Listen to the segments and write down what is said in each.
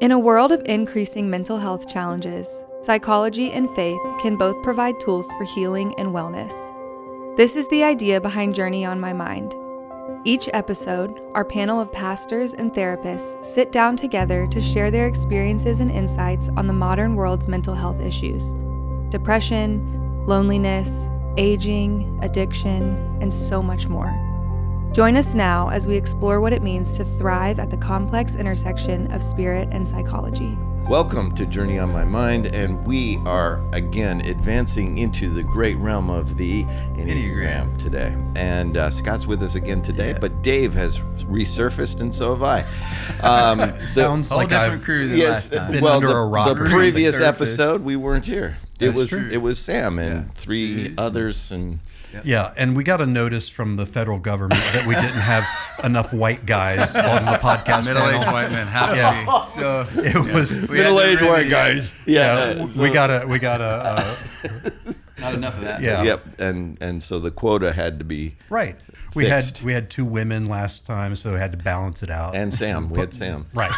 In a world of increasing mental health challenges, psychology and faith can both provide tools for healing and wellness. This is the idea behind Journey on My Mind. Each episode, our panel of pastors and therapists sit down together to share their experiences and insights on the modern world's mental health issues: depression, loneliness, aging, addiction, and so much more. Join us now as we explore what it means to thrive at the complex intersection of spirit and psychology. Welcome to Journey on My Mind, and we are again advancing into the great realm of the Enneagram today. And Scott's with us again today, but Dave has resurfaced, and so have I. Sounds like different crew than last time. Been under a rock. The previous Surface. episode, we weren't here. True. It was Sam and Yeah. three others, and Yeah, and we got a notice from the federal government that we didn't have enough white guys on the podcast Middle-aged panel. white men have to Yeah. be. So It was middle-aged white guys. yeah. So- We got a not enough of that. yeah. Yep, and so the quota had to be Right. Fixed. We had two women last time, so we had to balance it out. and Sam. We had Sam. Right.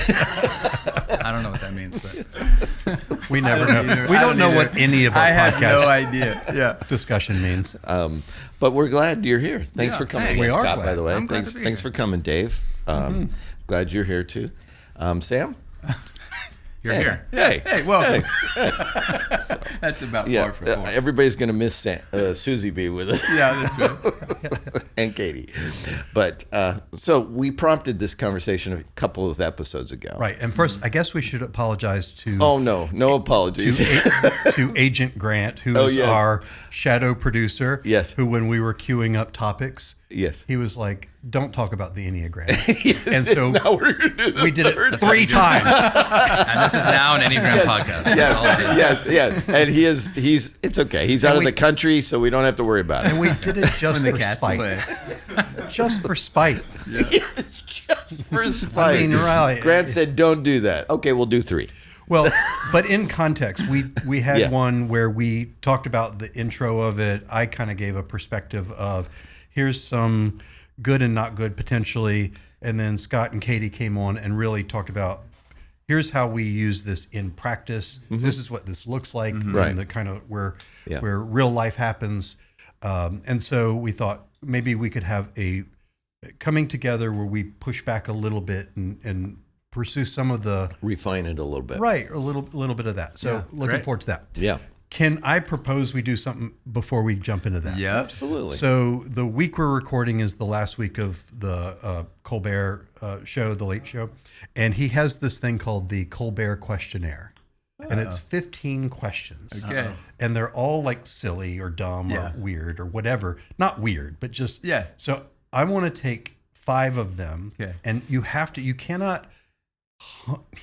I don't know what that means, but We never know. either. We I don't know either. what any of our I have podcast no idea. Yeah. discussion means. But we're glad you're here. Thanks Yeah, for coming. thanks. We are Scott, glad. by the way. I'm glad Thanks, to be thanks here. for coming, Dave. Glad you're here too. Sam? You're Hey. here. Hey. Hey, whoa. That's about Yeah, par for four. everybody's going to miss Susie B with us. Yeah, that's good. And Katie. But so we prompted this conversation a couple of episodes ago. Right. And first, I guess we should apologize to Oh, no apologies. to Agent Grant, who is yes. our shadow producer. Yes. Who, when we were queuing up topics, Yes. he was like, "Don't talk about the Enneagram." And so Now we're going to do we did it 3 times. And this is now an Enneagram podcast. That's all it is. yes. And he's it's okay. He's out of we- the country, so we don't have to worry about And it. we did it just When the for cat's spite. away. Just for spite. Just for spite. I mean, right. Grant said, "Don't do that." Okay, we'll do 3. Well, but in context, we had Yeah. one where we talked about the intro of it. I kind of gave a perspective of here's some good and not good potentially, and then Scott and Katie came on and really talked about here's how we use this in practice. This is what this looks like, Right. and the kind of where Yeah. real life happens. And so we thought maybe we could have a coming together where we push back a little bit and pursue some of the Refine it a little bit. right, a little bit of that. So Yeah, looking great. forward to that. Yeah. Can I propose we do something before we jump into that? Yep. Absolutely. So the week we're recording is the last week of the Colbert show, the Late Show, and he has this thing called the Colbert Questionnaire, and it's 15 questions. Okay. And they're all like silly or dumb Yeah. or weird or whatever. Not weird, but just Yeah. So I want to take 5 of them, Okay. and you cannot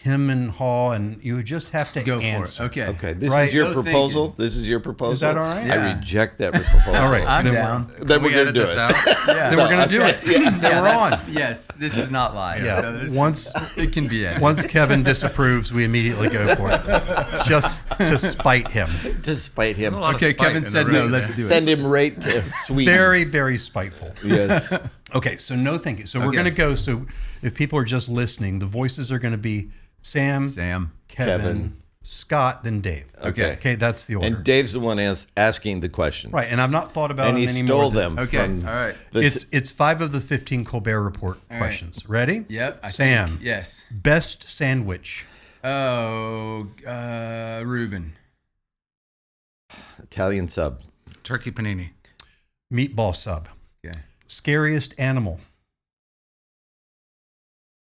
him and haw, and you just have to Go for answer. it. Okay. Okay. This Right. is your No proposal. thinking. This is your proposal. Is that all right? I Yeah. reject that proposal. All right. I'm Then down. Then we're We gonna edit do this it. out? Yeah. Then we're gonna do it. Then we're on. Yes, this is not live. Yeah. So this- Once it can be edited. once Kevin disapproves, we immediately go for it, just to spite him. To spite him. Okay, Kevin said no. Let's do it. Send him right to Sweden. Very, very spiteful. Yes. Okay, so no thinking. So we're Okay. going to go. So if people are just listening, the voices are going to be Sam, Kevin. Kevin, Scott, then Dave. Okay. Okay, that's the order. And Dave's the one asking the questions. Right, and I've not thought about And he them anymore. stole them Okay. from All right. the It's 5 of the 15 Colbert Report right. questions. Ready? Yep. Sam, think- yes. best sandwich. Oh, Reuben. Italian sub. Turkey panini. Meatball sub. Okay. Scariest animal.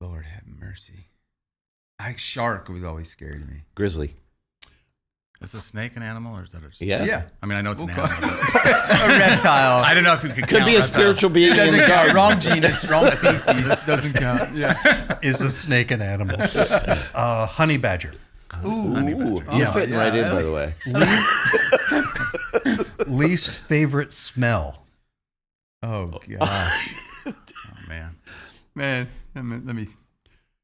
Lord have mercy. Shark was always scary to me. Grizzly. Is a snake an animal, or is that a... Yeah. Yeah. I mean, I know it's an We'll animal. A reptile. I don't know if you could Could count be a reptiles. spiritual being in doesn't the count. garden. Wrong genus, wrong species. Doesn't count. Yeah. Is a snake an animal? Honey badger. Ooh, you're Yeah. fitting right in, by the way. Least favorite smell. Oh gosh, Oh, man. man. Let me.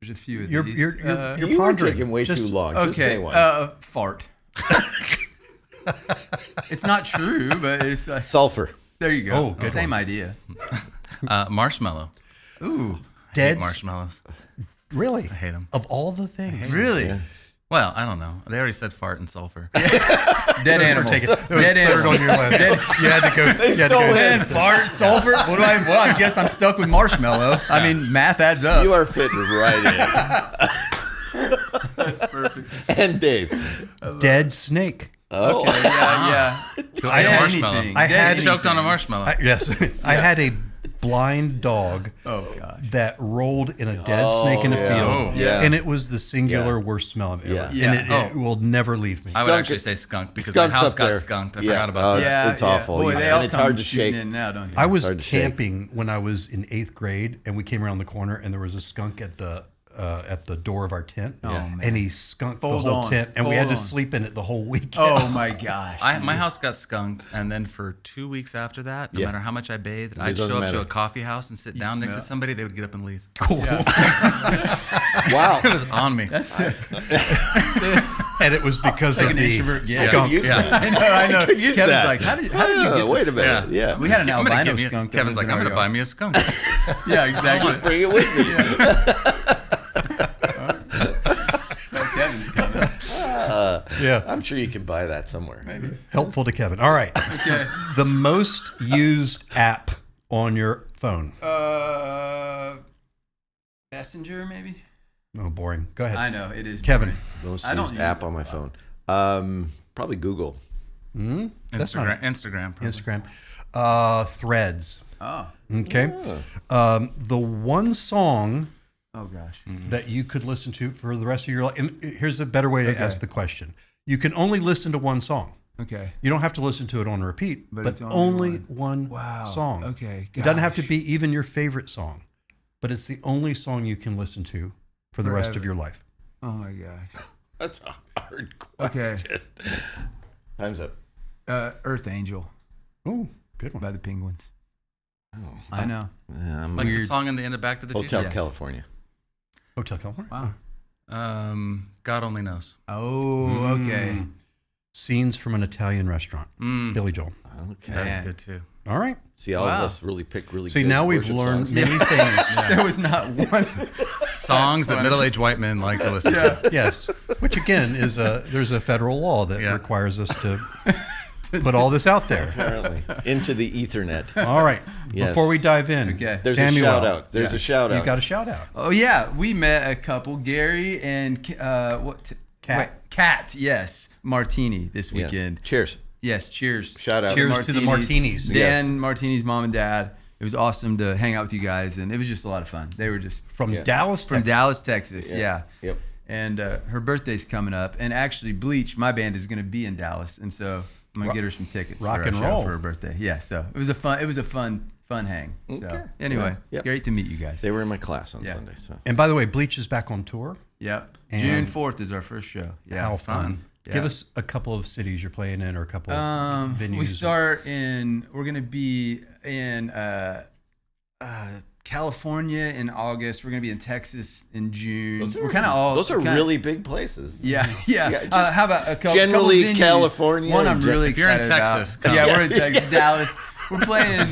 There's a few of You're these. you're You were pondering. taking way Just- too long. Just say Okay. one. Fart. It's not true, but it's Sulfur. there. You go. Oh, good Same one. idea. Marshmallow. Ooh. I hate Dead marshmallows. Really? I hate them. Of all the things. Really? Yeah. Well, I don't know. They already said fart and sulfur. Dead animal. Dead animal. On your list. You had to go. Man, fart, sulfur. What do I? Well, I guess I'm stuck with marshmallow. I mean, math adds up. You are fitting right in. That's perfect. And Dave. Dead snake. Oh, Okay, yeah. Who ate a Dead marshmallow. anything. I Dead had- Choked on a anything. marshmallow. Yes. I had a blind dog Oh gosh. that rolled in a dead snake in a yeah. field. Oh. Yeah. And it was the singular worst smell I've ever. Yeah. And it will never leave me. I would Skunk actually it- say skunk because skunk's my house up got there. skunked. I Yeah. forgot about Oh, that. it's- it's awful. Boy, Yeah. they And all it's come hard to shooting shake. in now, don't they? I was Hard to shake. camping when I was in 8th grade, and we came around the corner, and there was a skunk at the door of our tent. man. And he skunked Fold the whole on. tent, and we had to Fold on. sleep in it the whole weekend. Oh my gosh. My house got skunked, and then for 2 weeks after that, no Yeah. matter how much I bathed, I'd doesn't show up matter. to a coffee house and sit down next to smell- somebody. They would get up and leave. Cool. wow. It was on me. And it was because Like of an the introvert. Yeah. skunk. Use Yeah. that. I know. could use Kevin's that. like, how did you get Wait this? a minute. Yeah. We had an I'm gonna albino give me skunk. Kevin's like, I'm going to buy me a skunk. Yeah, exactly. Bring it with me. Kevin's coming. Yeah. I'm sure you can buy that somewhere. Maybe. Helpful to Kevin. All right. Okay. The most used app on your phone. Messenger, maybe? Oh, boring. Go ahead. I know, it is. Kevin. boring. Most I don't used use app it. on my phone. Probably Google. That's not Instagram. Probably. Instagram. Threads. Oh. Okay. The one song Oh, gosh. that you could listen to for the rest of your life. And here's a better way to Okay. ask the question. You can only listen to one song. Okay. You don't have to listen to it on repeat, But but it's only only one Wow. song. Okay. It doesn't have to Gosh. be even your favorite song, but it's the only song you can listen to for the rest of Forever. your life. Oh, my gosh. That's a hard question. Okay. Time's up. Earth Angel Oh, good one. by the Penguins. Oh. I know. Yeah, I'm Like the Weird. song in the end of Back to the Hotel Future. Yes. California. Hotel California. Wow. God only knows. Oh, okay. Scenes from an Italian restaurant. Billy Joel. Okay. That's Man. good too. All right. See, all Wow. of us really pick really See, good now we've worship learned songs. many things. There was not one. Songs that middle-aged white men like to listen to. Yes. Which again is there's a federal law that Yeah. requires us to put all this out there. Apparently. Into the Ethernet. All right. Yes. Before we dive in, Okay. There's Samuel, a shout out. There's Yeah. a shout out. you got a shout out. Oh yeah, we met a couple, Gary and Kat. Yes, Martini this Yes. weekend. Cheers. Yes, cheers. Shout out. Cheers to the Martinis. Dan Martini's mom and dad. It was awesome to hang out with you guys, and it was just a lot of fun. They were just From Yeah. Dallas, from Texas. Dallas, Texas. Yeah. Yep. And her birthday's coming up, and actually, Bleach, my band, is going to be in Dallas, and so I'm gonna get her some tickets rock for our and show roll. for her birthday. Yeah, so it was a fun hang. Okay. So anyway, Yep. great to meet you guys. They were in my class on Yeah. Sunday. So And by the way, Bleach is back on tour. Yep. And- June 4th is our first show. Yeah. How fun. Yeah. Give us a couple of cities you're playing in or a couple of venues. We start we're going to be in California in August. We're going to be in Texas in June. We're kind of all. Those are kinda- really big places. Yeah. Yeah, just How about a couple generally venues? California One I'm and really If you're in excited Texas, about. come. Yeah, Yeah. we're in Texas, Dallas. We're playing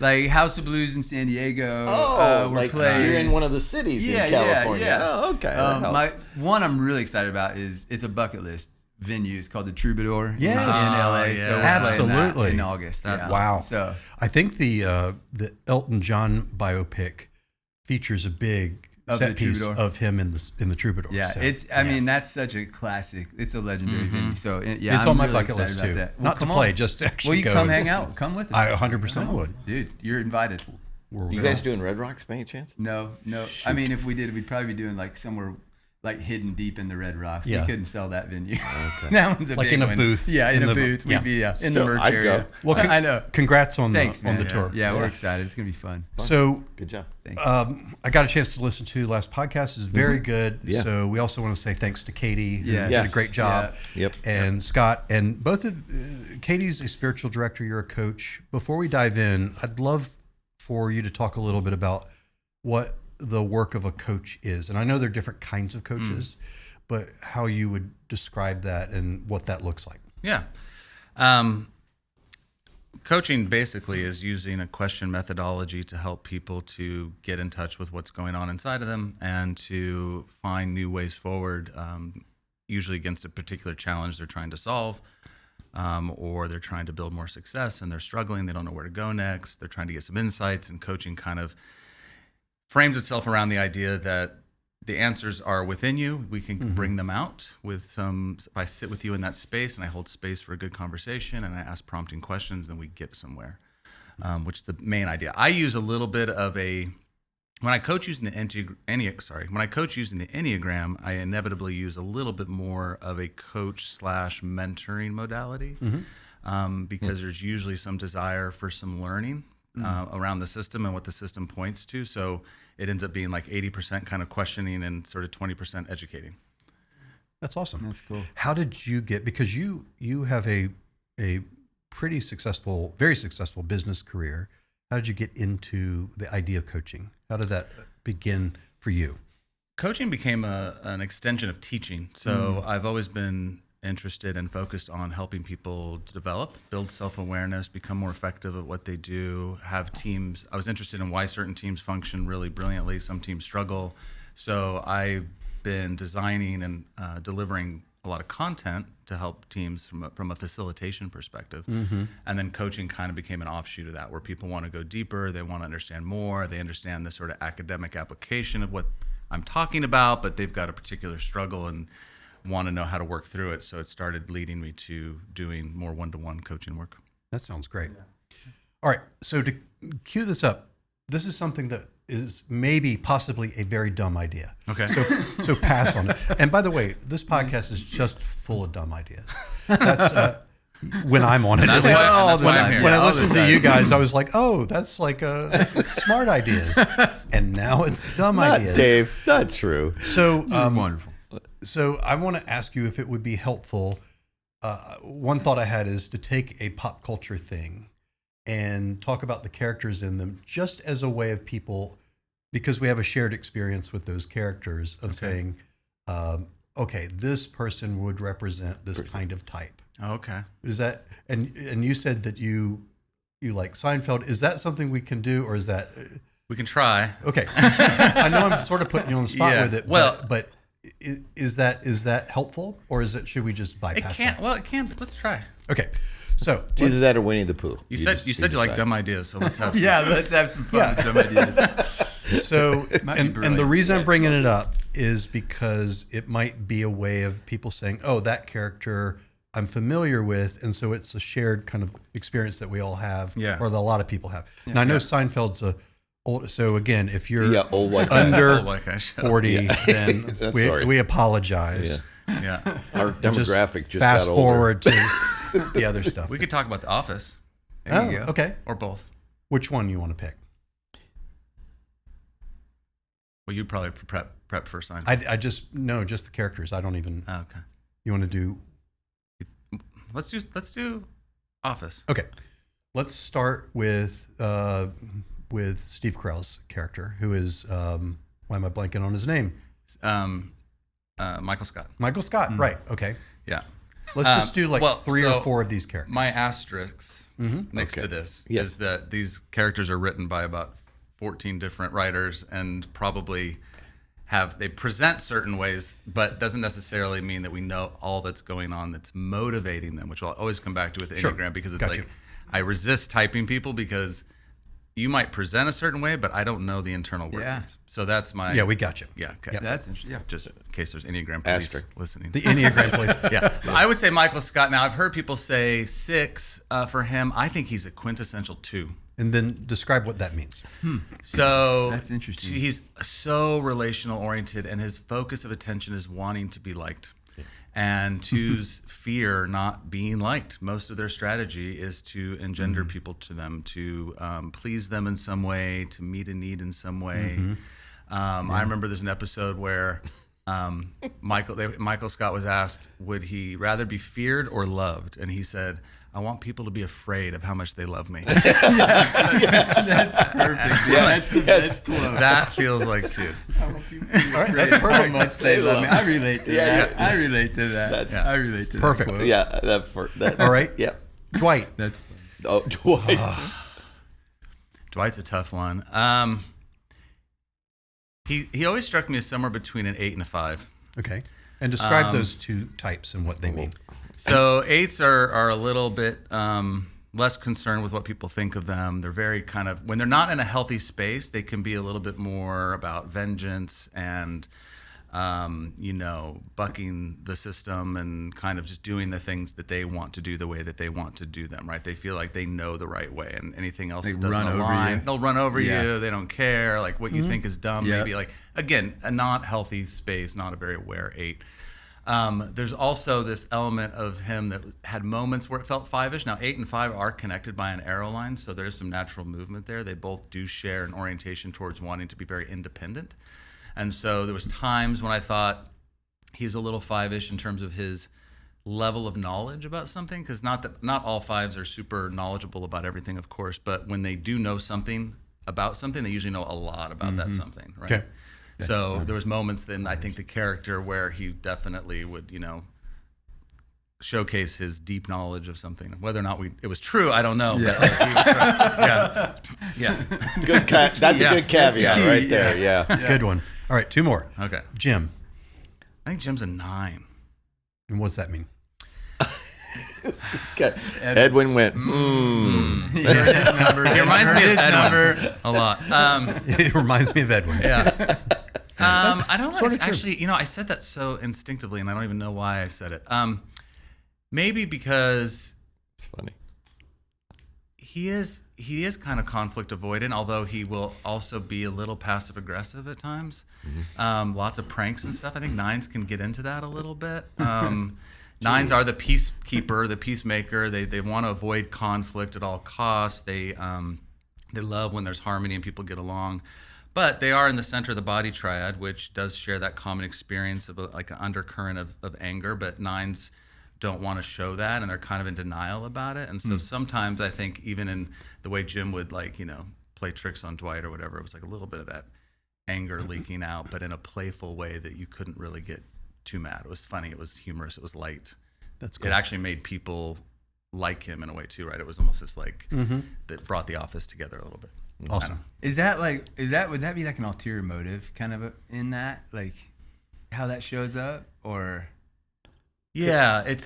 like House of Blues in San Diego. Oh, we're like playing. you're in one of the cities Yeah, in yeah, California. yeah. Oh, okay. That helps. My one I'm really excited about is it's a bucket list venue. It's called the Troubadour Yes. in LA. yeah. So we're playing that Absolutely. in August. That's yeah. Wow. So I think the Elton John biopic features a big Of the set piece Troubadour? of him in the Troubadour. yeah, So, I mean that's such a classic. It's a legendary venue. So yeah, it's I'm on my really bucket excited list about too. that. Well, Not to come play, on. just to actually Well, you go. come hang out. Come with us. I 100% would. Dude, you're invited. You guys doing Red Rocks by any chance? No. I mean, if we did, we'd probably be doing like somewhere like hidden deep in the Red Rocks. Yeah. We couldn't sell that venue. Okay. That one's a Like big in a one. booth. Yeah, in In a the- booth. yeah. We'd be in Still, the merch I'd area. go. Well, I know. Congrats on Thanks, the on the man. tour. Yeah, we're excited. It's gonna be fun. So Good job. Thanks. I got a chance to listen to last podcast. It's very good. Yeah. So we also want to say thanks to Katie, who Yes. did Yes. a great job. Yeah. Yep. And Scott, and both of Katie's a spiritual director. You're a coach. Before we dive in, I'd love for you to talk a little bit about what the work of a coach is. And I know there are different kinds of coaches, but how you would describe that and what that looks like. Yeah. coaching basically is using a question methodology to help people to get in touch with what's going on inside of them and to find new ways forward, usually against a particular challenge they're trying to solve, or they're trying to build more success and they're struggling. They don't know where to go next. They're trying to get some insights, and coaching kind of frames itself around the idea that the answers are within you. We can bring them out with some. If I sit with you in that space and I hold space for a good conversation and I ask prompting questions, then we get somewhere, which is the main idea. I use a little bit of when I coach using the Enneagram, I inevitably use a little bit more of a coach/mentoring modality, because there's usually some desire for some learning around the system and what the system points to. So it ends up being like 80% kind of questioning and sort of 20% educating. That's awesome. That's cool. How did you get, because you have a pretty successful, very successful business career. How did you get into the idea of coaching? How did that begin for you? Coaching became an extension of teaching. So I've always been interested and focused on helping people develop, build self-awareness, become more effective at what they do, have teams. I was interested in why certain teams function really brilliantly. Some teams struggle. So I've been designing and delivering a lot of content to help teams from a facilitation perspective. And then coaching kind of became an offshoot of that, where people want to go deeper, they want to understand more, they understand the sort of academic application of what I'm talking about, but they've got a particular struggle and want to know how to work through it. So it started leading me to doing more one-to-one coaching work. That sounds great. All right. So to cue this up, this is something that is maybe possibly a very dumb idea. Okay. So pass on it. And by the way, this podcast is just full of dumb ideas. That's when I'm on it. That's why I'm here. When I listened to you guys, I was like, oh, that's like smart ideas. And now it's dumb ideas. Not Dave. Not true. So Wonderful. So I want to ask you if it would be helpful. One thought I had is to take a pop culture thing and talk about the characters in them, just as a way of people, because we have a shared experience with those characters of saying, okay, this person would represent this kind of type. Okay. Is that, and you said that you like Seinfeld. Is that something we can do, or is that? We can try. Okay. I know I'm sort of putting you on the spot with it. Well, but is that helpful, or should we just bypass that? Well, it can. But let's try. Okay. So It's either that or Winnie the Pooh. You said you like dumb ideas, so let's have some. Yeah, let's have some fun with some ideas. So, Might be and brilliant. the reason I'm bringing it up is because it might be a way of people saying, oh, that character I'm familiar with, and so it's a shared kind of experience that we all have, or that a lot of people have. And I know Seinfeld's old. So again, if you're old white under Old white guy, shut up. 40, then we apologize. Yeah. Our demographic just fast got older. forward to the other stuff. We could talk about The Office. There you go. Okay. Or both. Which one you want to pick? Well, you'd probably prep for Seinfeld. I just the characters. I don't even. Oh, okay. You want to do? Let's do Office. Okay. Let's start with Steve Carell's character, who is why am I blanking on his name? Michael Scott. Michael Scott. Right. Okay. Yeah. Let's just do three or four of these characters. My asterisks next to this is that these characters are written by about 14 different writers, and probably they present certain ways, but doesn't necessarily mean that we know all that's going on that's motivating them, which I'll always come back to with the Enneagram, because it's I resist typing people, because you might present a certain way, but I don't know the internal workings. Yeah. So that's my... Yeah, we got you. Yeah, okay. Yeah. That's interesting. Yeah. Just in case there's Enneagram police Asterisk. listening. The Enneagram police. Yeah. I would say Michael Scott. Now, I've heard people say 6 for him. I think he's a quintessential 2. And then describe what that means. So That's interesting. He's so relational oriented, and his focus of attention is wanting to be liked. And 2s fear not being liked. Most of their strategy is to engender people to them, to please them in some way, to meet a need in some way. I remember there's an episode where Michael Scott was asked, would he rather be feared or loved? And he said, I want people to be afraid of how much they love me. That's perfect. That's cool. That feels like 2. All right, that's How perfect. much they love me. I relate to Yeah, that. I relate to that. I relate to Perfect. that. Quote. Yeah, that. All right. Yeah. Dwight, That's fun. Oh, Dwight. Dwight's a tough one. He always struck me as somewhere between an 8 and a 5. Okay. And describe those two types and what they mean. So 8s are a little bit less concerned with what people think of them. They're very kind of, when they're not in a healthy space, they can be a little bit more about vengeance and, bucking the system and kind of just doing the things that they want to do the way that they want to do them, right? They feel like they know the right way, and anything else that doesn't align, they'll run over you. They don't care. Like what you think is dumb, maybe like, again, a not healthy space, not a very aware 8. There's also this element of him that had moments where it felt 5-ish. Now 8 and 5 are connected by an arrow line, so there's some natural movement there. They both do share an orientation towards wanting to be very independent. And so there was times when I thought he's a little 5-ish in terms of his level of knowledge about something, because not all 5s are super knowledgeable about everything, of course, but when they do know something about something, they usually know a lot about that something, right? Okay. So there was moments then I think the character where he definitely would, showcase his deep knowledge of something. Whether or not it was true, I don't know. Yeah. But like, he would try, yeah. Good. That's a good caveat right there. Yeah. Good one. All right, 2 more. Okay. Jim. I think Jim's a 9. And what's that mean? Okay. Edwin went, He reminds me of Edwin a lot. It reminds me of Edwin. Yeah. I don't sort like, of true. actually, I said that so instinctively, and I don't even know why I said it. Maybe because it's funny. he is kind of conflict avoidant, although he will also be a little passive aggressive at times. Lots of pranks and stuff. I think 9s can get into that a little bit. 9s are the peacekeeper, the peacemaker. They want to avoid conflict at all costs. They love when there's harmony and people get along. But they are in the center of the body triad, which does share that common experience of like an undercurrent of anger. But 9s don't want to show that, and they're kind of in denial about it. And so sometimes I think even in the way Jim would play tricks on Dwight or whatever, it was like a little bit of that anger leaking out, but in a playful way that you couldn't really get too mad. It was funny. It was humorous. It was light. That's cool. It actually made people like him in a way too, right? It was almost this that brought the office together a little bit. Awesome. Would that be like an ulterior motive kind of in that, like how that shows up, or? Yeah, it's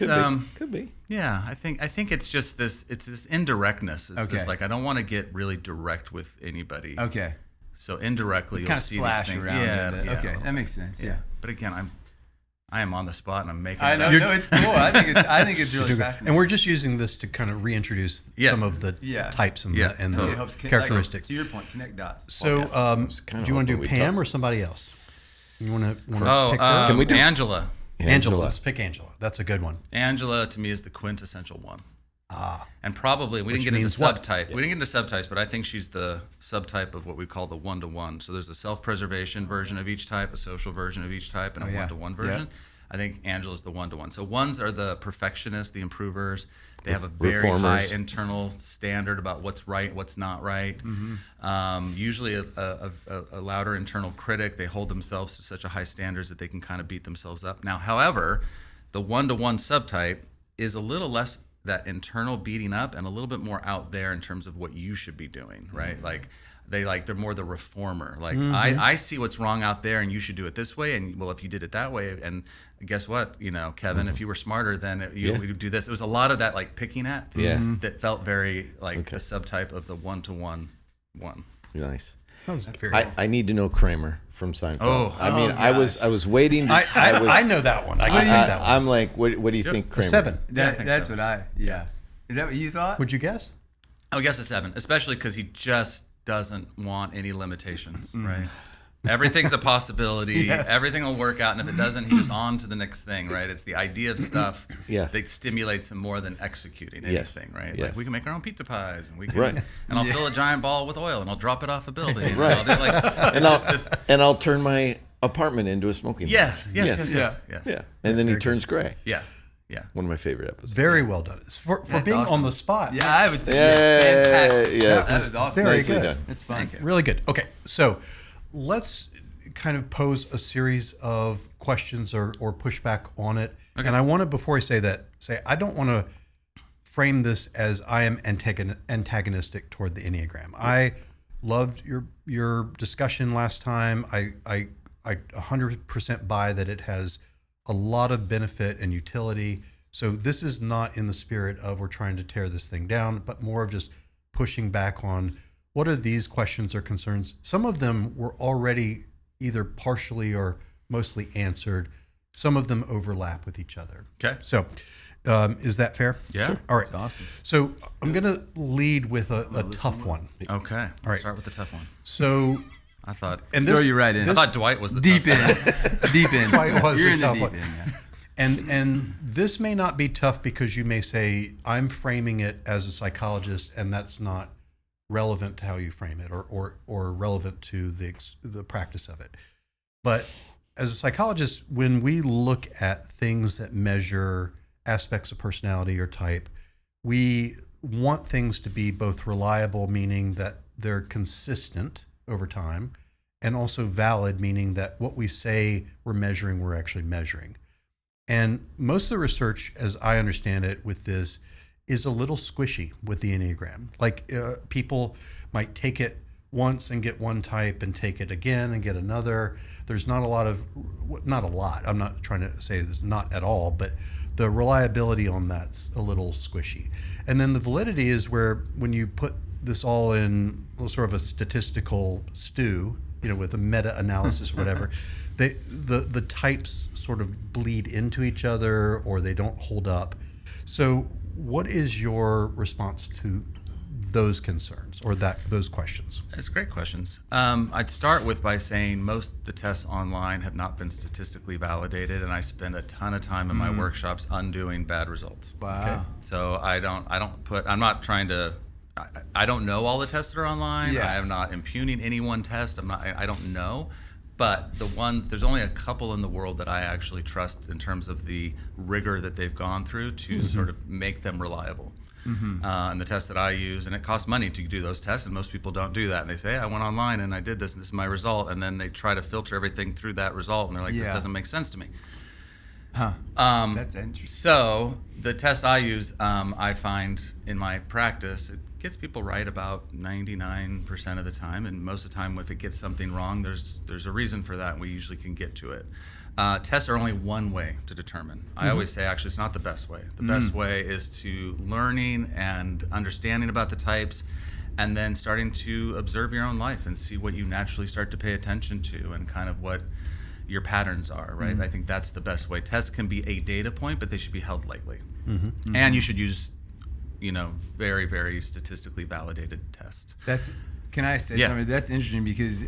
could be. Yeah, I think it's just this. It's this indirectness. It's this, like, I don't want to get really direct with anybody. Okay. So indirectly, you'll Kind of see splash these things. around. Yeah. Okay, that makes sense. Yeah. But again, I am on the spot and I'm making. I know. No, it's cool. I think it's really fascinating. And we're just using this to kind of reintroduce some of the types and the Totally helps characteristics. to your point, connect dots. So, do you want to do Pam or somebody else? You want to pick her? Can we do Angela? Angela. Let's pick Angela. That's a good one. Angela to me is the quintessential one. And probably we Which didn't get into means what? subtype. We didn't get into subtypes, but I think she's the subtype of what we call the 1-to-1. So there's a self-preservation version of each type, a social version of each type, and a 1-to-1 version. Yeah. I think Angela's the 1-to-1. So 1s are the perfectionists, the improvers. They have a very high internal standard about what's right, what's not right. Usually a louder internal critic. They hold themselves to such a high standards that they can kind of beat themselves up. Now, however, the 1-to-1 subtype is a little less that internal beating up and a little bit more out there in terms of what you should be doing, right? Like they're more the reformer. Like I see what's wrong out there and you should do it this way. And well, if you did it that way, and guess what, Kevin, if you were smarter, then you would do this. It was a lot of that like picking at that felt very like a subtype of the 1-to-1 one. Nice. Very I need to know Kramer from Seinfeld. I was waiting. I know that one. I can that one. I'm like, what do you think, Kramer? 7. That's what Is that what you thought? Would you guess? I would guess a 7, especially because he just doesn't want any limitations, right? Everything's a possibility. Everything will work out, and if it doesn't, he's just on to the next thing, right? It's the idea of stuff that stimulates him more than executing anything, right? Yes. Like we can make our own pizza pies, and we can, and I'll fill a giant ball with oil, and I'll drop it off a building, right? And I'll turn my apartment into a smoking. Yes. And then he turns gray. Yeah. One of my favorite episodes. Very well done. For being awesome. on the spot. Yeah, I would say fantastic. Yes. That is awesome. Very Nicely good. done. It's fun. Really good. Okay, so let's kind of pose a series of questions or pushback on it. Okay. And I want to, before I say that, I don't want to frame this as I am antagonistic toward the Enneagram. I loved your discussion last time. I 100% buy that it has a lot of benefit and utility. So this is not in the spirit of we're trying to tear this thing down, but more of just pushing back on what are these questions or concerns. Some of them were already either partially or mostly answered. Some of them overlap with each other. Okay. So is that fair? Yeah. Sure. All right. That's awesome. So I'm going to lead with a tough one. Okay. All right. Start with the tough one. So, I thought. and Throw you right in. I thought Dwight was the Deep tough in. Deep in. Dwight was You're the in the tough deep one. end. Yeah. And this may not be tough because you may say, I'm framing it as a psychologist, and that's not relevant to how you frame it or relevant to the practice of it. But as a psychologist, when we look at things that measure aspects of personality or type, we want things to be both reliable, meaning that they're consistent over time, and also valid, meaning that what we say we're measuring, we're actually measuring. And most of the research, as I understand it with this, is a little squishy with the Enneagram. Like people might take it once and get one type and take it again and get another. There's not a lot. I'm not trying to say there's not at all, but the reliability on that's a little squishy. And then the validity is where when you put this all in sort of a statistical stew, with a meta-analysis or whatever, the types sort of bleed into each other or they don't hold up. So what is your response to those concerns or those questions? It's great questions. I'd start by saying most of the tests online have not been statistically validated, and I spend a ton of time in my workshops undoing bad results. Wow. Okay. So I don't know all the tests that are online. Yeah. I am not impugning any one test. I don't know. But there's only a couple in the world that I actually trust in terms of the rigor that they've gone through to sort of make them reliable. And the tests that I use, and it costs money to do those tests, and most people don't do that. And they say, hey, I went online and I did this, and this is my result. And then they try to filter everything through that result, and they're like, this doesn't make sense to me. Huh. That's interesting. So the tests I use, I find in my practice, it gets people right about 99% of the time, and most of the time if it gets something wrong, there's a reason for that, and we usually can get to it. Tests are only one way to determine. I always say actually it's not the best way. The best way is to learning and understanding about the types, and then starting to observe your own life and see what you naturally start to pay attention to and kind of what your patterns are, right? I think that's the best way. Tests can be a data point, but they should be held lightly. And you should use very, very statistically validated tests. Can I say something? That's interesting because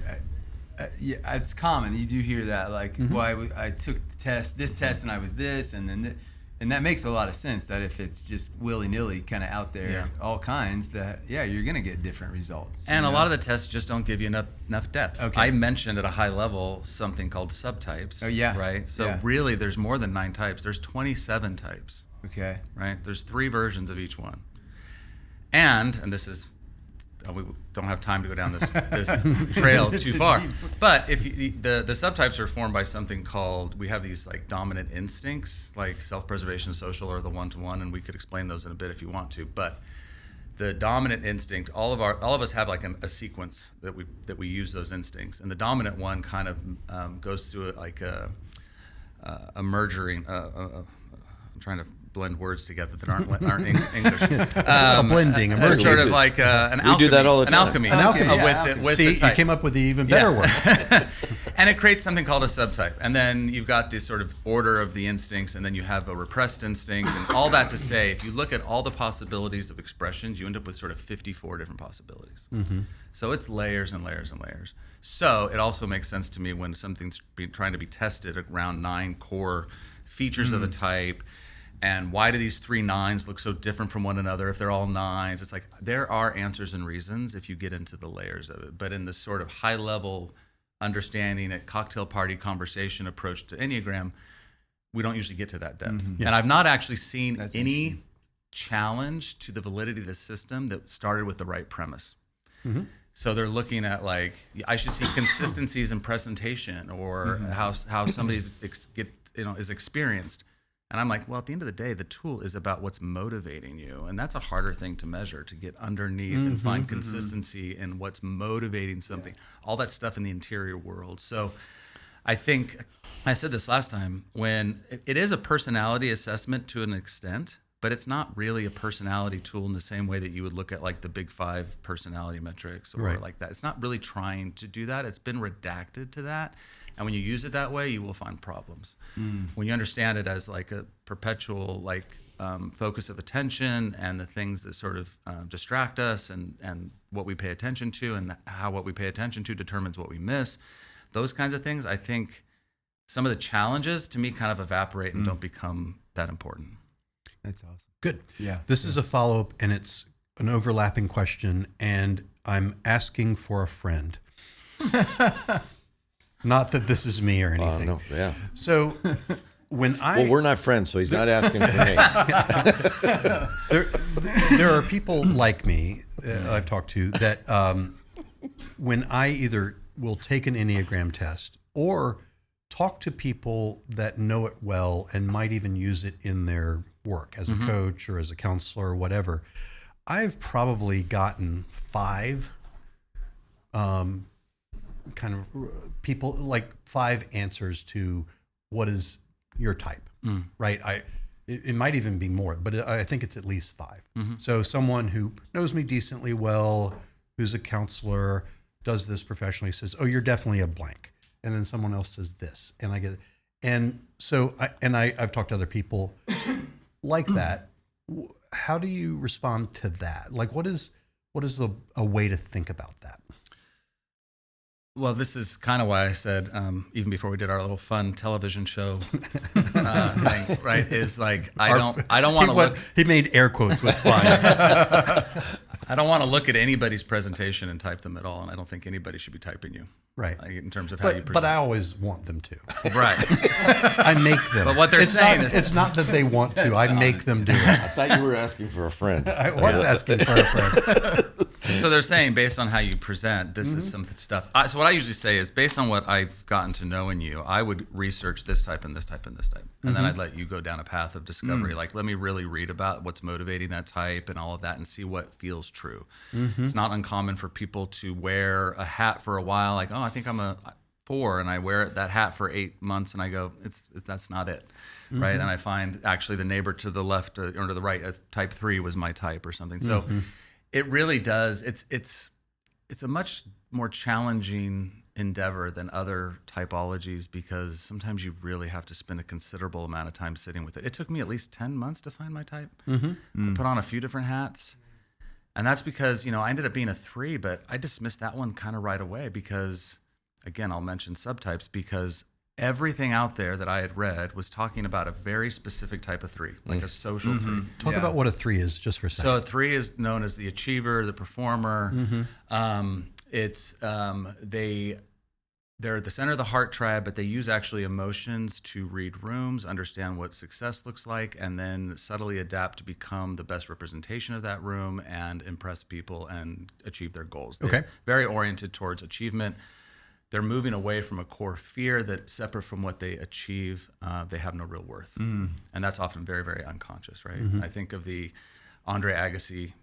it's common. You do hear that, like, well, I took this test and I was this, and then and that makes a lot of sense that if it's just willy-nilly kind of out there, all kinds, that, you're going to get different results. And a lot of the tests just don't give you enough depth. Okay. I mentioned at a high level something called subtypes. Oh, yeah. Right? So really there's more than 9 types. There's 27 types. Okay. Right? There's 3 versions of each one. And this is, we don't have time to go down this trail too far. But if the subtypes are formed by something called, we have these like dominant instincts, like self-preservation, social, or the one-to-one, and we could explain those in a bit if you want to. But the dominant instinct, all of us have like a sequence that we use those instincts, and the dominant one kind of goes through a merging. I'm trying to blend words together that aren't English. A blending, a It's merging. sort of like an alchemy. We do that all the time. An alchemy. With See, the type. you came up with the even better word. And it creates something called a subtype. And then you've got this sort of order of the instincts, and then you have a repressed instinct, and all that to say, if you look at all the possibilities of expressions, you end up with sort of 54 different possibilities. So it's layers and layers and layers. So it also makes sense to me when something's trying to be tested around 9 core features of a type. And why do these 3 9s look so different from one another if they're all 9s? It's like there are answers and reasons if you get into the layers of it. But in the sort of high level understanding at cocktail party conversation approach to Enneagram, we don't usually get to that depth. And I've not actually seen any challenge to the validity of the system that started with the right premise. So they're looking at like, I should see consistencies in presentation or how somebody's is experienced. And I'm like, well, at the end of the day, the tool is about what's motivating you. And that's a harder thing to measure, to get underneath and find consistency in what's motivating something, all that stuff in the interior world. So I think I said this last time, when it is a personality assessment to an extent, but it's not really a personality tool in the same way that you would look at like the big 5 personality metrics or like that. It's not really trying to do that. It's been redacted to that. And when you use it that way, you will find problems. When you understand it as like a perpetual focus of attention and the things that sort of distract us and what we pay attention to and how what we pay attention to determines what we miss, those kinds of things, I think some of the challenges to me kind of evaporate and don't become that important. That's awesome. Good. Yeah. This is a follow-up, and it's an overlapping question, and I'm asking for a friend. Not that this is me or anything. No, yeah. So when Well, we're not friends, so he's not asking for me. there are people like me I've talked to that when I either will take an Enneagram test or talk to people that know it well and might even use it in their work as a coach or as a counselor or whatever, I've probably gotten 5 kind of people, like 5 answers to what is your type, right? It might even be more, but I think it's at least 5. So someone who knows me decently well, who's a counselor, does this professionally, says, "Oh, you're definitely a blank," and then someone else says this, and I get it. And so I've talked to other people like that. How do you respond to that? Like, what is a way to think about that? Well, this is kind of why I said, even before we did our little fun television show thing, right? Is like I don't want to look. He made air quotes with fun. I don't want to look at anybody's presentation and type them at all, and I don't think anybody should be typing you, right? Like, in terms of how you present. But I always want them to. Right. I make them. But what they're saying is, it's not that they want to. I make them do it. I thought you were asking for a friend. I was asking for a friend. So they're saying, based on how you present, this is some stuff. So what I usually say is, based on what I've gotten to know in you, I would research this type and this type and this type. And then I'd let you go down a path of discovery. Like, let me really read about what's motivating that type and all of that and see what feels true. It's not uncommon for people to wear a hat for a while, like, oh, I think I'm a 4, and I wear that hat for 8 months, and I go, that's not it, right? And I find actually the neighbor to the left or to the right, type 3 was my type or something. So it really does. It's a much more challenging endeavor than other typologies, because sometimes you really have to spend a considerable amount of time sitting with it. It took me at least 10 months to find my type. I put on a few different hats. And that's because, I ended up being a 3, but I dismissed that one kind of right away because, again, I'll mention subtypes, because everything out there that I had read was talking about a very specific type of 3, like a social 3. Talk about what a 3 is just for a second. So a 3 is known as the achiever, the performer. They're at the center of the heart tribe, but they use actually emotions to read rooms, understand what success looks like, and then subtly adapt to become the best representation of that room and impress people and achieve their goals. They're very oriented towards achievement. They're moving away from a core fear that, separate from what they achieve, they have no real worth. And that's often very, very unconscious, right? I think of the Andre Agassi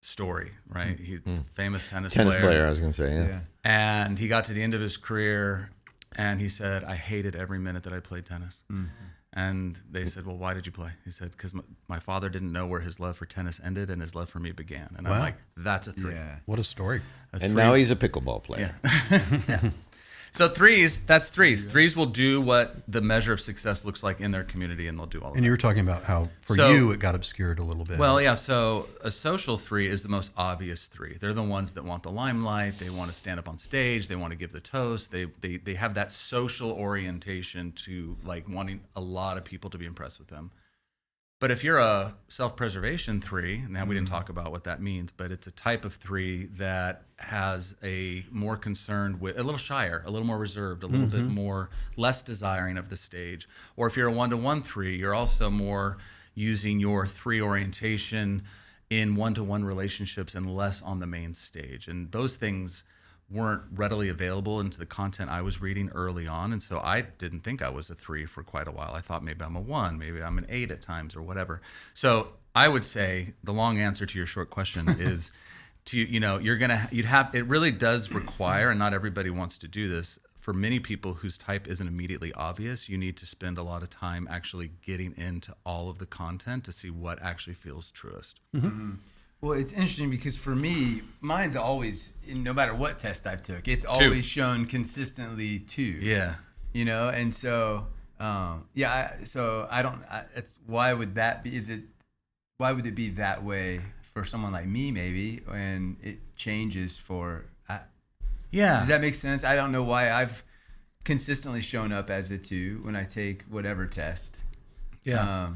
story, right? He's a famous tennis player. I was going to say, yeah. And he got to the end of his career and he said, I hated every minute that I played tennis. And they said, well, why did you play? He said, because my father didn't know where his love for tennis ended and his love for me began. And I'm like, that's a 3. Yeah. What a story. And now he's a pickleball player. Yeah. So 3s, that's 3s. 3s will do what the measure of success looks like in their community, and they'll do all of that. And you were talking about how, for you, it got obscured a little bit. Well, yeah. So a social 3 is the most obvious 3. They're the ones that want the limelight. They want to stand up on stage. They want to give the toast. They have that social orientation to, like, wanting a lot of people to be impressed with them. But if you're a self-preservation 3, now we didn't talk about what that means, but it's a type of 3 that has a more concerned with, a little shyer, a little more reserved, a little bit more, less desiring of the stage. Or if you're a 1-to-1 3, you're also more using your 3 orientation in one-to-one relationships and less on the main stage. And those things weren't readily available into the content I was reading early on. And so I didn't think I was a 3 for quite a while. I thought maybe I'm a 1, maybe I'm an 8 at times or whatever. So I would say the long answer to your short question is it really does require, and not everybody wants to do this, for many people whose type isn't immediately obvious, you need to spend a lot of time actually getting into all of the content to see what actually feels truest. Mm-hmm. Well, it's interesting because for me, mine's always, no matter what test I've took, it's always shown consistently 2. Yeah. And so, why would that be? Why would it be that way for someone like me, maybe, when it changes for, does that make sense? I don't know why I've consistently shown up as a 2 when I take whatever test. Yeah.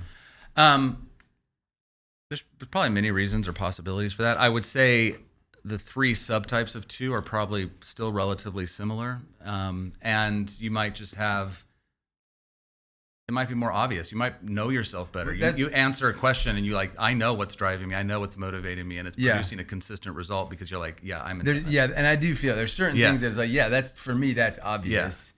There's probably many reasons or possibilities for that. I would say the 3 subtypes of 2 are probably still relatively similar. And you might just have, it might be more obvious. You might know yourself better. You answer a question and I know what's driving me. I know what's motivating me, and it's producing a consistent result because you're like, I'm in. And I do feel there's certain things that's like, that's for me, that's obvious.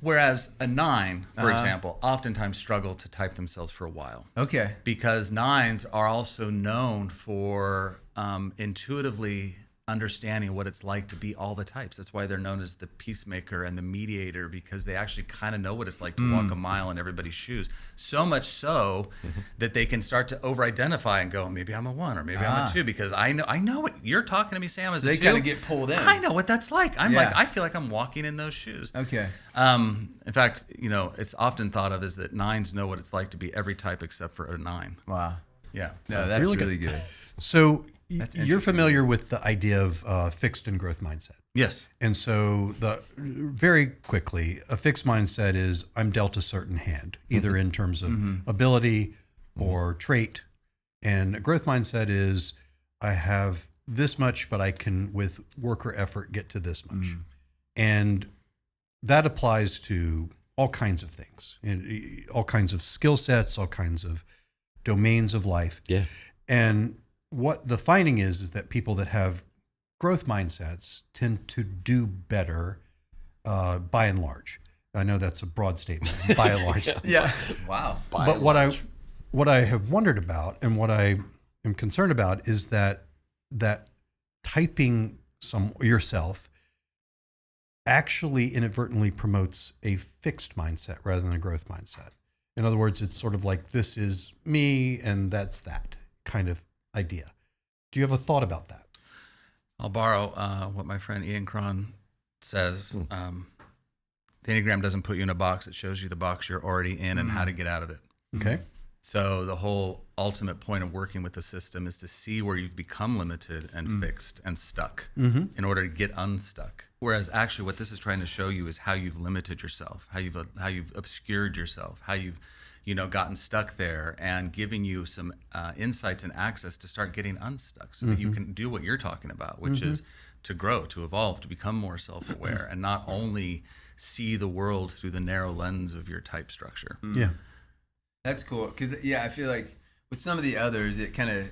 Whereas a 9, for example, oftentimes struggle to type themselves for a while. Okay. Because 9s are also known for intuitively understanding what it's like to be all the types. That's why they're known as the peacemaker and the mediator, because they actually kind of know what it's like to walk a mile in everybody's shoes. So much so that they can start to over-identify and go, maybe I'm a 1 or maybe I'm a 2, because I know what you're talking to me, Sam, as a 2. They kind of get pulled in. I know what that's like. I feel like I'm walking in those shoes. Okay. In fact, it's often thought of as that 9s know what it's like to be every type except for a 9. Wow. Yeah. No, that's really good. So you're familiar with the idea of fixed and growth mindset. Yes. And so very quickly, a fixed mindset is I'm dealt a certain hand, either in terms of ability or trait. And a growth mindset is I have this much, but I can, with work or effort, get to this much. And that applies to all kinds of things, and all kinds of skill sets, all kinds of domains of life. Yeah. And what the finding is that people that have growth mindsets tend to do better by and large. I know that's a broad statement, by and large. Yeah. Wow. But what I have wondered about and what I am concerned about is that typing yourself actually inadvertently promotes a fixed mindset rather than a growth mindset. In other words, it's sort of like, this is me and that's that kind of idea. Do you have a thought about that? I'll borrow what my friend Ian Cron says. The Enneagram doesn't put you in a box. It shows you the box you're already in and how to get out of it. Okay. So the whole ultimate point of working with the system is to see where you've become limited and fixed and stuck in order to get unstuck. Whereas actually what this is trying to show you is how you've limited yourself, how you've obscured yourself, how you've gotten stuck there, and giving you some insights and access to start getting unstuck so that you can do what you're talking about, which is to grow, to evolve, to become more self-aware, and not only see the world through the narrow lens of your type structure. Yeah. That's cool. Because, I feel like with some of the others, it kind of,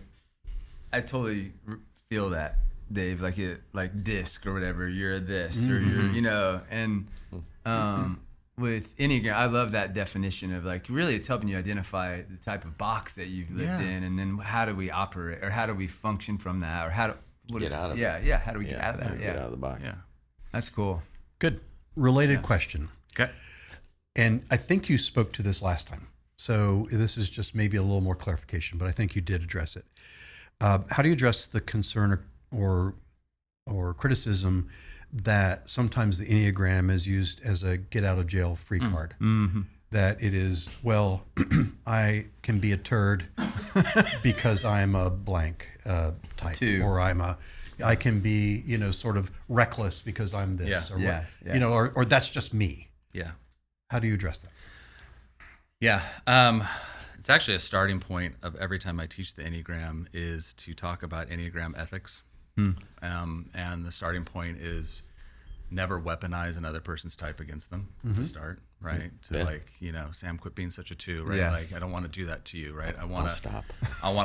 I totally feel that, Dave, like disc or whatever, you're a this or you're, and with Enneagram, I love that definition of really it's helping you identify the type of box that you've lived in, and then how do we operate or how do we function from that, or how do Get out of it. Yeah, how do we get out of that? Get out of the box. Yeah. That's cool. Good. Related question. Okay. And I think you spoke to this last time. So this is just maybe a little more clarification, but I think you did address it. How do you address the concern or criticism that sometimes the Enneagram is used as a get out of jail free card? That it is, well, I can be a turd because I'm a blank type, or I can be, sort of reckless because I'm this, or that's just me. Yeah. How do you address that? Yeah. It's actually a starting point of every time I teach the Enneagram is to talk about Enneagram ethics. And the starting point is never weaponize another person's type against them to start, right? To like, Sam, quit being such a 2, right? Like, I don't want to do that to you, right? I want to stop.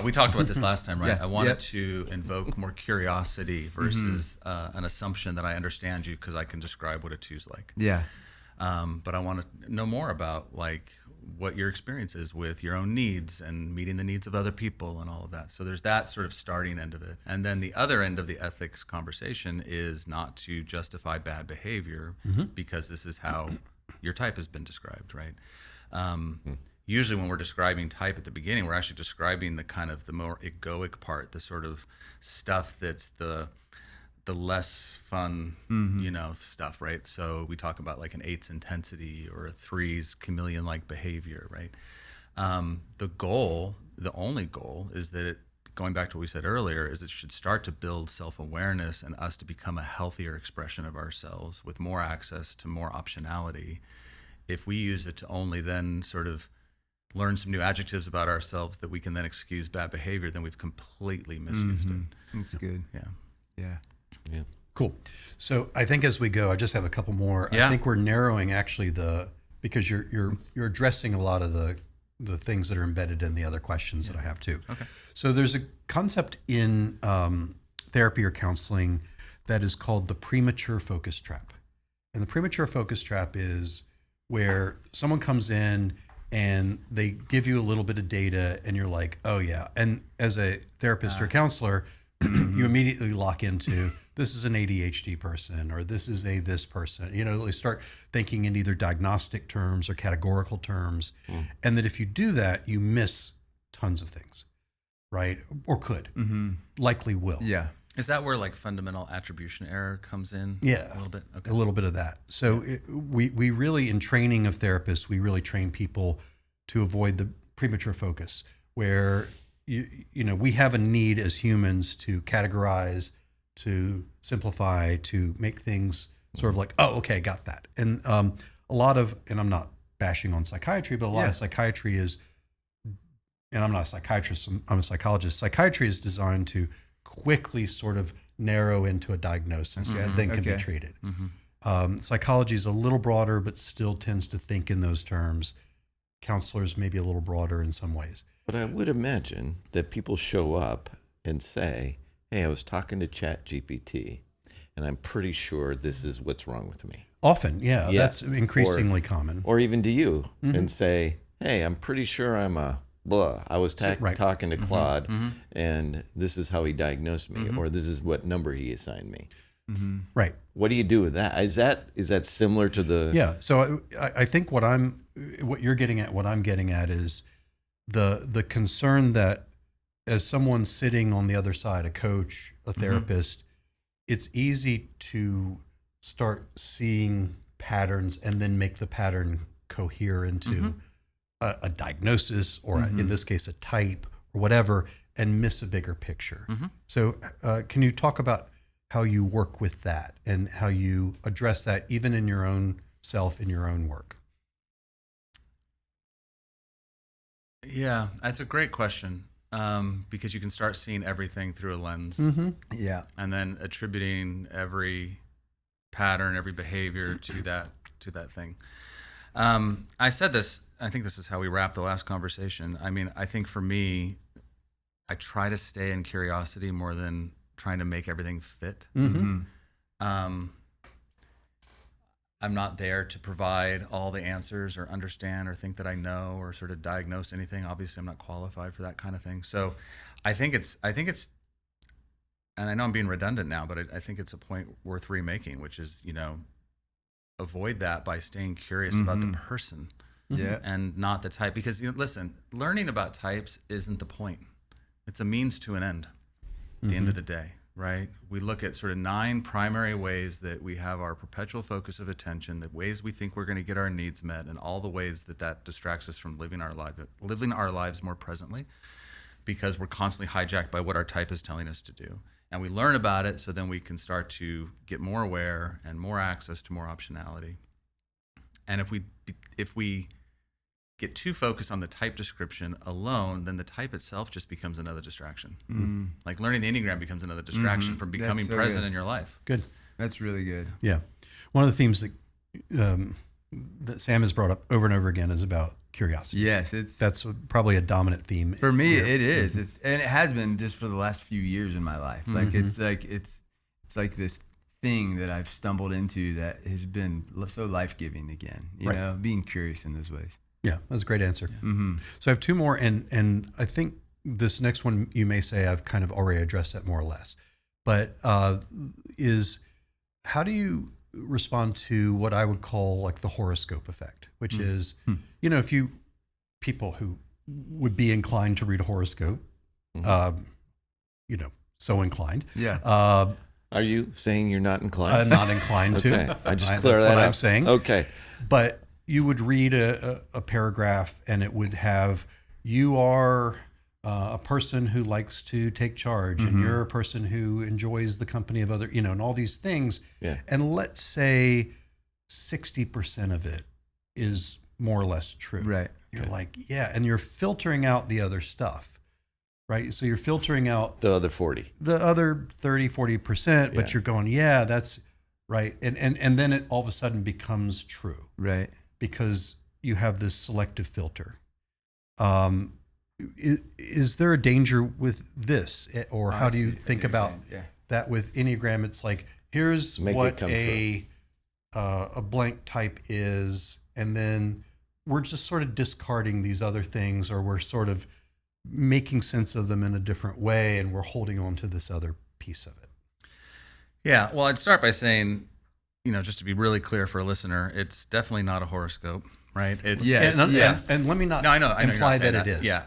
We talked about this last time, right? Yeah. I wanted to invoke more curiosity versus an assumption that I understand you because I can describe what a 2's like. Yeah. But I want to know more about like what your experience is with your own needs and meeting the needs of other people and all of that. So there's that sort of starting end of it. And then the other end of the ethics conversation is not to justify bad behavior because this is how your type has been described, right? Usually when we're describing type at the beginning, we're actually describing the kind of the more egoic part, the sort of stuff that's the less fun, stuff, right? So we talk about like an 8's intensity or a 3's chameleon-like behavior, right? The only goal is that going back to what we said earlier, is it should start to build self-awareness and us to become a healthier expression of ourselves with more access to more optionality. If we use it to only then sort of learn some new adjectives about ourselves that we can then excuse bad behavior, then we've completely misused it. That's good. Yeah. Yeah. Cool. So I think as we go, I just have a couple more. Yeah. I think we're narrowing actually because you're addressing a lot of the things that are embedded in the other questions that I have too. Okay. So there's a concept in therapy or counseling that is called the premature focus trap. And the premature focus trap is where someone comes in and they give you a little bit of data and you're like, oh yeah. And as a therapist or counselor, you immediately lock into, this is an ADHD person, or this is this person. They start thinking in either diagnostic terms or categorical terms. And that if you do that, you miss tons of things, right? Or could, likely will. Yeah. Is that where like fundamental attribution error comes in? Yeah. A little bit? Okay. A little bit of that. So we really, in training of therapists, we really train people to avoid the premature focus where, we have a need as humans to categorize, to simplify, to make things sort of like, oh, okay, got that. And a lot of, and I'm not bashing on psychiatry, but a lot of psychiatry is, and I'm not a psychiatrist, I'm a psychologist. Psychiatry is designed to quickly sort of narrow into a diagnosis and then can be treated. Psychology is a little broader, but still tends to think in those terms. Counselors may be a little broader in some ways. But I would imagine that people show up and say, hey, I was talking to ChatGPT, and I'm pretty sure this is what's wrong with me. Often, yeah. That's increasingly common. Or even to you, and say, hey, I'm pretty sure I'm a blah. I was talking to Claude, and this is how he diagnosed me, or this is what number he assigned me. Right. What do you do with that? Is that similar to the... Yeah. So I think what you're getting at, what I'm getting at is the concern that as someone sitting on the other side, a coach, a therapist, it's easy to start seeing patterns and then make the pattern cohere into a diagnosis or in this case, a type or whatever, and miss a bigger picture. So can you talk about how you work with that and how you address that even in your own self, in your own work? Yeah, that's a great question because you can start seeing everything through a lens. Yeah. And then attributing every pattern, every behavior to that thing. I said this, I think this is how we wrapped the last conversation. I mean, I think for me, I try to stay in curiosity more than trying to make everything fit. I'm not there to provide all the answers or understand or think that I know or sort of diagnose anything. Obviously, I'm not qualified for that kind of thing. So I think it's, and I know I'm being redundant now, but I think it's a point worth remaking, which is, avoid that by staying curious about the person and not the type. Because, listen, learning about types isn't the point. It's a means to an end at the end of the day. Right? We look at sort of 9 primary ways that we have our perpetual focus of attention, the ways we think we're going to get our needs met, and all the ways that distracts us from living our lives more presently, because we're constantly hijacked by what our type is telling us to do. And we learn about it so then we can start to get more aware and more access to more optionality. And if we get too focused on the type description alone, then the type itself just becomes another distraction. Like learning the Enneagram becomes another distraction from becoming present in your life. Good. That's really good. Yeah. One of the themes that Sam has brought up over and over again is about curiosity. Yes, That's probably a dominant theme. For me, here. it is. And it has been just for the last few years in my life. Like it's like this thing that I've stumbled into that has been so life-giving again. You know, being curious in those ways. Yeah, that's a great answer. So I have two more, and I think this next one you may say I've kind of already addressed that more or less, but is how do you respond to what I would call like the horoscope effect, which is, you know, if you people who would be inclined to read a horoscope, you know, so inclined. Yeah. Are you saying you're not inclined? Not inclined to. Okay, I just clear that's that what up. I'm saying. Okay. But you would read a paragraph and it would have, you are a person who likes to take charge and you're a person who enjoys the company of other, you know, and all these things. Yeah. And let's say 60% of it is more or less true. Right. You're like, yeah. And you're filtering out the other stuff, right? So you're filtering out The other 40. the other 30, 40%, but Yeah. you're going, yeah, that's right. And then it all of a sudden becomes true. Right. Because you have this selective filter. Is there a danger with this, or how do you think about that with Enneagram? It's like, here's Make it what come a blank type is, and then we're just sort of discarding these other things, or we're sort of making sense of them in a different way, and we're holding on to this other piece of it. Yeah, well, I'd start by saying, you know, just to be really clear for a listener, it's definitely not a horoscope, right? It's And let me not No, I know you're imply not saying that it is. Yeah,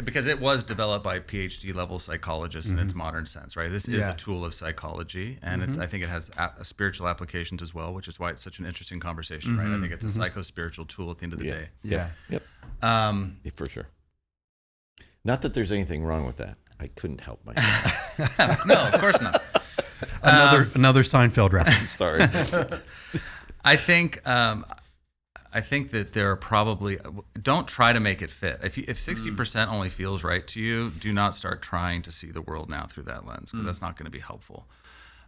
because it was developed by PhD level psychologists in its modern sense, right? This is a tool of psychology, and I think it has spiritual applications as well, which is why it's such an interesting conversation, right? I think it's a psycho-spiritual tool at the end of the day. Yeah. Yep. For sure. Not that there's anything wrong with that. I couldn't help myself. No, of course not. Another Seinfeld reference. Sorry. I think that there are probably, don't try to make it fit. If 60% only feels right to you, do not start trying to see the world now through that lens, because that's not going to be helpful.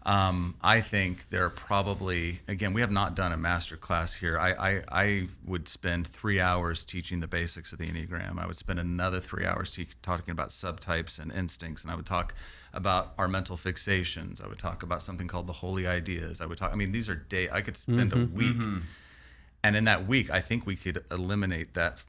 I think there are probably, again, we have not done a master class here. I would spend 3 hours teaching the basics of the Enneagram. I would spend another 3 hours talking about subtypes and instincts, and I would talk about our mental fixations. I would talk about something called the holy ideas. These are I could spend a week. And in that week, I think we could eliminate that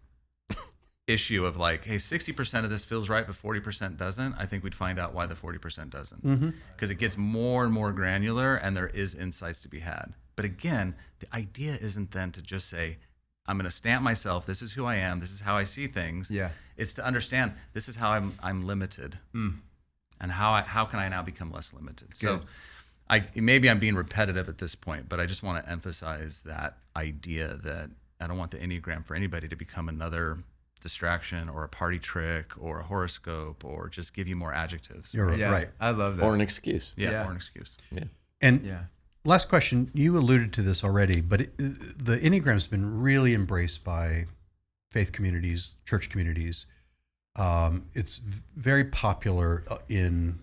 issue of like, hey, 60% of this feels right, but 40% doesn't. I think we'd find out why the 40% doesn't. Because it gets more and more granular, and there is insights to be had. But again, the idea isn't then to just say, I'm going to stamp myself, this is who I am, this is how I see things. Yeah. It's to understand, this is how I'm limited. And how can I now become less limited? So maybe I'm being repetitive at this point, but I just want to emphasize that idea that I don't want the Enneagram for anybody to become another distraction or a party trick or a horoscope or just give you more adjectives. You're right. I love that. Or an excuse. Yeah, or an excuse. Yeah. And last question, you alluded to this already, but the Enneagram's been really embraced by faith communities, church communities. It's very popular in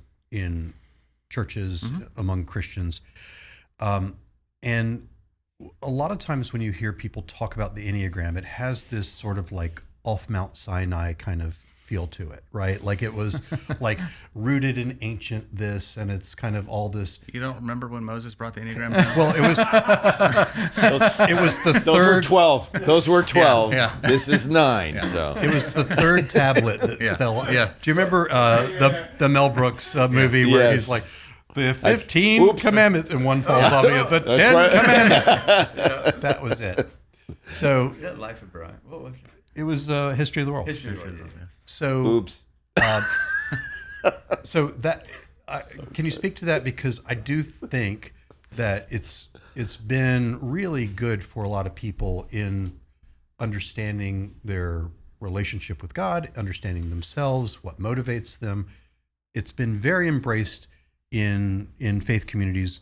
churches among Christians. And a lot of times when you hear people talk about the Enneagram, it has this sort of like off Mount Sinai kind of feel to it, right? Like it was like rooted in ancient this, and it's kind of all this. You don't remember when Moses brought the Enneagram down? Well, it was the Those third. were 12. Those were 12. Yeah. This is 9. So It was the third tablet that fell. Yeah. Do you remember the Mel Brooks movie where Yes. he's like, the 15 commandments, and one falls off again, the 10 right. commandments. That was it. So Is that Life of Brian? What was it? it was History of the World. History of the World. So oops. So that can you speak to that, because I do think that it's been really good for a lot of people in understanding their relationship with God, understanding themselves, what motivates them. It's been very embraced in faith communities,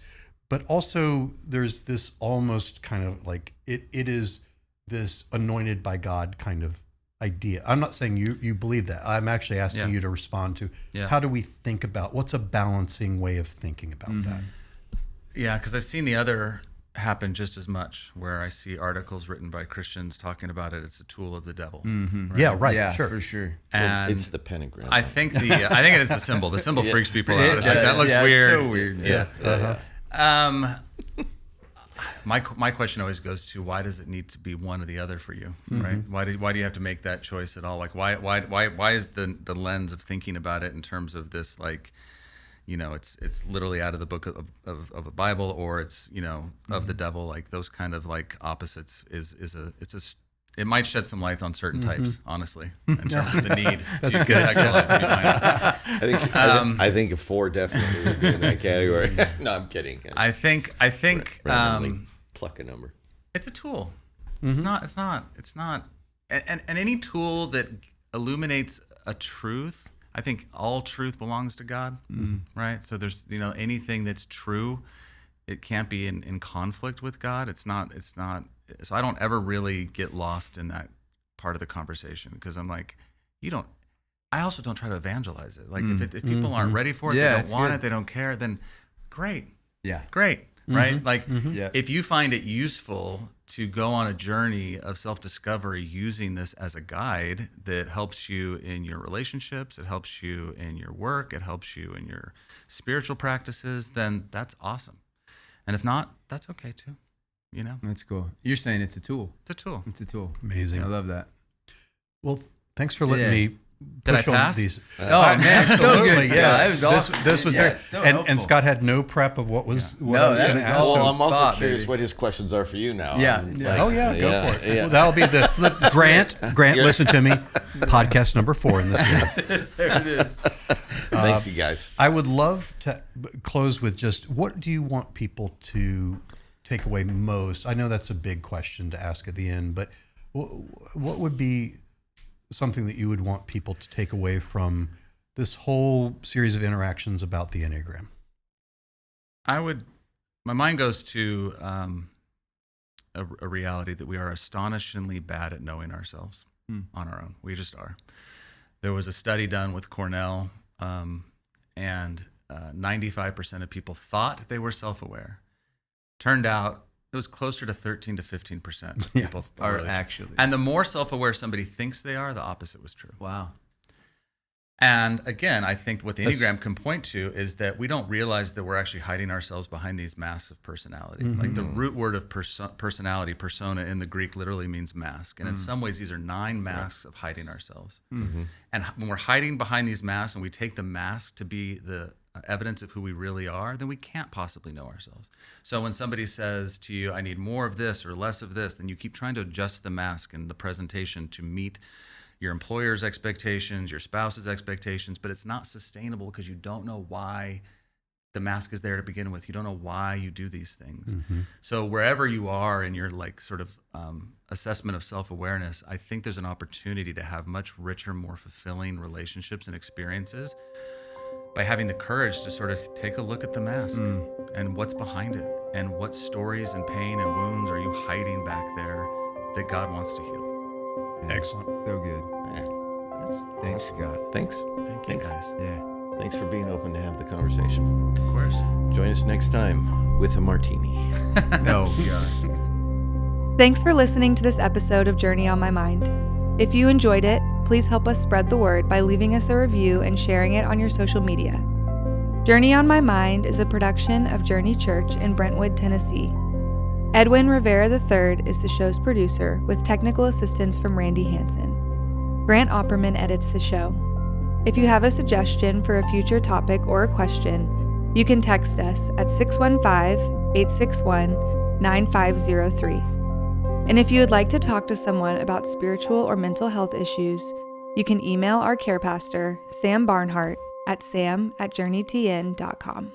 but also there's this almost kind of like it is this anointed by God kind of idea. I'm not saying you believe that. I'm actually asking you to respond to how do we think about what's a balancing way of thinking about that? Yeah, because I've seen the other happen just as much, where I see articles written by Christians talking about it. It's a tool of the devil. Right? Yeah, right. Yeah, Sure. for sure. And it's the pentagram. I think it is the symbol. The symbol freaks people out. It It's like, that does. looks Yeah, weird. It's so weird. Yeah. My question always goes to, why does it need to be one or the other for you, right? Why do you have to make that choice at all? Like, why is the lens of thinking about it in terms of this, like, you know, it's literally out of the book of a Bible, or it's, you know, of the devil, like those kind of like opposites it might shed some light on certain types, honestly, in terms of the need to contextualize it behind it. I think 4 definitely would be in that category. No, I'm kidding. I think Randomly pluck a number. it's a tool. It's not, and any tool that illuminates a truth, I think all truth belongs to God, right? So there's, you know, anything that's true, it can't be in conflict with God. It's not, so I don't ever really get lost in that part of the conversation, because I'm like, I also don't try to evangelize it. Like if people aren't ready for it, they don't want it, they don't care, then great. Yeah. Great. Right? Like Yeah. if you find it useful to go on a journey of self-discovery using this as a guide that helps you in your relationships, it helps you in your work, it helps you in your spiritual practices, then that's awesome. And if not, that's okay too. You know? That's cool. You're saying it's a tool. It's a tool. It's a tool. Amazing. I love that. Well, thanks for letting me Did I push on pass? these. Oh man, so good. Yeah, That was awesome. This was very, so and helpful. Scott had no prep of what was what No, I was that going to was ask. all so- Well, I'm also spot, curious baby. what his questions are for you now. Yeah. I'm Yeah. Oh yeah, go Yeah, for it. yeah. Well, that'll be the Grant. Listen to me. Podcast number 4 in this series. There it is. Thanks, you guys. I would love to close with just, what do you want people to take away most? I know that's a big question to ask at the end, but what would be something that you would want people to take away from this whole series of interactions about the Enneagram? My mind goes to a reality that we are astonishingly bad at knowing ourselves on our own. We just are. There was a study done with Cornell, and 95% of people thought they were self-aware. Turned out it was closer to 13 to 15% of people Are really. actually. And the more self-aware somebody thinks they are, the opposite was true. Wow. And again, I think what the Enneagram can point to is that we don't realize that we're actually hiding ourselves behind these masks of personality. Like the root word of personality, persona in the Greek, literally means mask. And in some ways, these are 9 masks of hiding ourselves. And when we're hiding behind these masks and we take the mask to be the evidence of who we really are, then we can't possibly know ourselves. So when somebody says to you, I need more of this or less of this, then you keep trying to adjust the mask and the presentation to meet your employer's expectations, your spouse's expectations, but it's not sustainable because you don't know why the mask is there to begin with. You don't know why you do these things. So wherever you are in your like sort of assessment of self-awareness, I think there's an opportunity to have much richer, more fulfilling relationships and experiences by having the courage to sort of take a look at the mask and what's behind it, and what stories and pain and wounds are you hiding back there that God wants to heal. Excellent. So good. Yeah. Thanks, Scott. Thanks. Thank you, Thanks. guys. Yeah. Thanks for being open to have the conversation. Of course. Join us next time with a martini. No, God. Thanks for listening to this episode of Journey on My Mind. If you enjoyed it, please help us spread the word by leaving us a review and sharing it on your social media. Journey on My Mind is a production of Journey Church in Brentwood, Tennessee. Edwin Rivera III is the show's producer, with technical assistance from Randy Hansen. Grant Opperman edits the show. If you have a suggestion for a future topic or a question, you can text us at 615-861-9503. And if you would like to talk to someone about spiritual or mental health issues, you can email our care pastor, Sam Barnhart, at sam@journeytn.com.